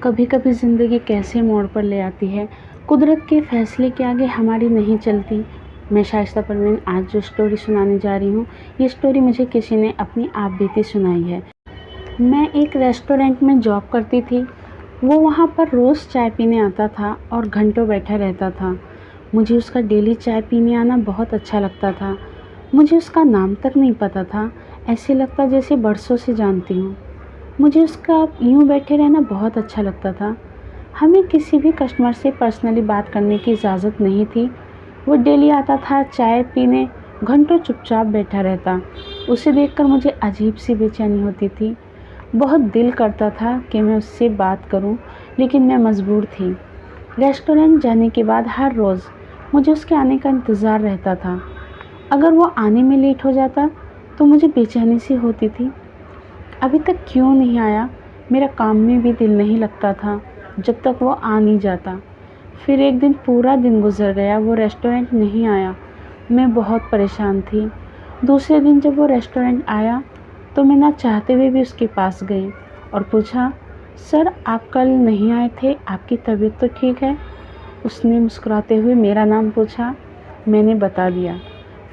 कभी कभी ज़िंदगी कैसे मोड़ पर ले आती है, कुदरत के फैसले के आगे हमारी नहीं चलती। मैं शाइस्ता परवीन आज जो स्टोरी सुनाने जा रही हूँ, ये स्टोरी मुझे किसी ने अपनी आप बीती सुनाई है। मैं एक रेस्टोरेंट में जॉब करती थी। वो वहाँ पर रोज़ चाय पीने आता था और घंटों बैठा रहता था। मुझे उसका डेली चाय पीने आना बहुत अच्छा लगता था। मुझे उसका नाम तक नहीं पता था, ऐसे लगता जैसे बरसों से जानती हूँ। मुझे उसका यूँ बैठे रहना बहुत अच्छा लगता था। हमें किसी भी कस्टमर से पर्सनली बात करने की इजाज़त नहीं थी। वो डेली आता था चाय पीने, घंटों चुपचाप बैठा रहता। उसे देखकर मुझे अजीब सी बेचैनी होती थी। बहुत दिल करता था कि मैं उससे बात करूं, लेकिन मैं मजबूर थी। रेस्टोरेंट जाने के बाद हर रोज़ मुझे उसके आने का इंतज़ार रहता था। अगर वो आने में लेट हो जाता तो मुझे बेचैनी सी होती थी। अभी तक क्यों नहीं आया? मेरा काम में भी दिल नहीं लगता था जब तक वो आ नहीं जाता। फिर एक दिन पूरा दिन गुजर गया, वो रेस्टोरेंट नहीं आया। मैं बहुत परेशान थी। दूसरे दिन जब वो रेस्टोरेंट आया तो मैं ना चाहते हुए भी उसके पास गई और पूछा, सर आप कल नहीं आए थे, आपकी तबीयत तो ठीक है? उसने मुस्कुराते हुए मेरा नाम पूछा। मैंने बता दिया।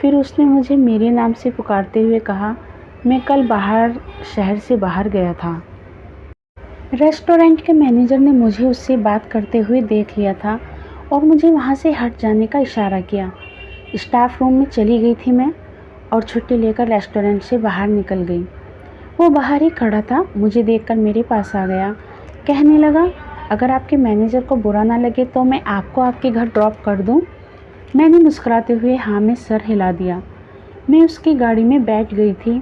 फिर उसने मुझे मेरे नाम से पुकारते हुए कहा, मैं कल शहर से बाहर गया था। रेस्टोरेंट के मैनेजर ने मुझे उससे बात करते हुए देख लिया था और मुझे वहाँ से हट जाने का इशारा किया। स्टाफ रूम में चली गई थी मैं और छुट्टी लेकर रेस्टोरेंट से बाहर निकल गई। वो बाहर ही खड़ा था, मुझे देखकर मेरे पास आ गया। कहने लगा, अगर आपके मैनेजर को बुरा ना लगे तो मैं आपको आपके घर ड्रॉप कर दूँ? मैंने मुस्कुराते हुए हाँ में सर हिला दिया। मैं उसकी गाड़ी में बैठ गई थी।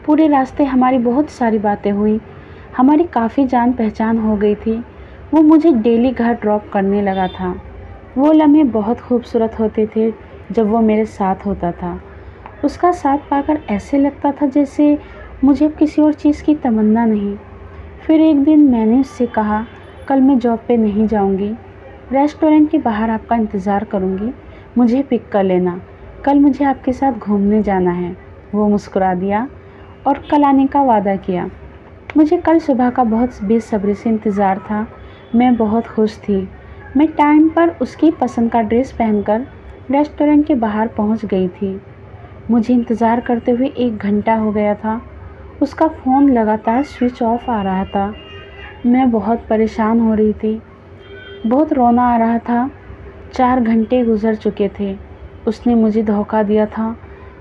पूरे रास्ते हमारी बहुत सारी बातें हुई। हमारी काफ़ी जान पहचान हो गई थी। वो मुझे डेली घर ड्रॉप करने लगा था। वो लम्हे बहुत खूबसूरत होते थे जब वो मेरे साथ होता था। उसका साथ पाकर ऐसे लगता था जैसे मुझे अब किसी और चीज़ की तमन्ना नहीं। फिर एक दिन मैंने उससे कहा, कल मैं जॉब पे नहीं जाऊंगी, रेस्टोरेंट के बाहर आपका इंतज़ार करूंगी, मुझे पिक कर लेना, कल मुझे आपके साथ घूमने जाना है। वो मुस्कुरा दिया और कल आने का वादा किया। मुझे कल सुबह का बहुत बेसब्री से इंतज़ार था। मैं बहुत खुश थी। मैं टाइम पर उसकी पसंद का ड्रेस पहनकर रेस्टोरेंट के बाहर पहुंच गई थी। मुझे इंतज़ार करते हुए 1 घंटा हो गया था। उसका फ़ोन लगातार स्विच ऑफ आ रहा था। मैं बहुत परेशान हो रही थी, बहुत रोना आ रहा था। 4 घंटे गुजर चुके थे। उसने मुझे धोखा दिया था,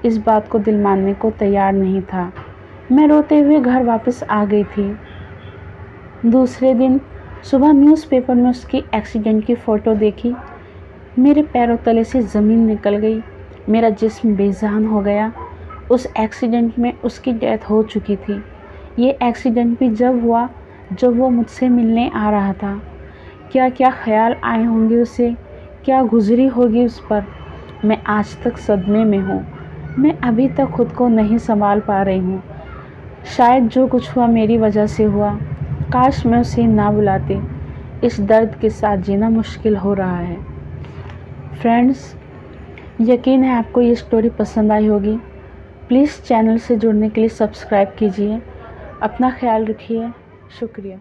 इस बात को दिल मानने को तैयार नहीं था। मैं रोते हुए घर वापस आ गई थी। दूसरे दिन सुबह न्यूज़पेपर में उसकी एक्सीडेंट की फ़ोटो देखी। मेरे पैरों तले से ज़मीन निकल गई। मेरा जिस्म बेजान हो गया। उस एक्सीडेंट में उसकी डेथ हो चुकी थी। ये एक्सीडेंट भी जब हुआ जब वो मुझसे मिलने आ रहा था। क्या क्या ख्याल आए होंगे उसे, क्या गुजरी होगी उस पर। मैं आज तक सदमे में हूँ। मैं अभी तक खुद को नहीं संभाल पा रही हूँ। शायद जो कुछ हुआ मेरी वजह से हुआ। काश मैं उसे ना बुलाती। इस दर्द के साथ जीना मुश्किल हो रहा है। फ्रेंड्स, यकीन है आपको ये स्टोरी पसंद आई होगी। प्लीज़ चैनल से जुड़ने के लिए सब्सक्राइब कीजिए। अपना ख्याल रखिए। शुक्रिया।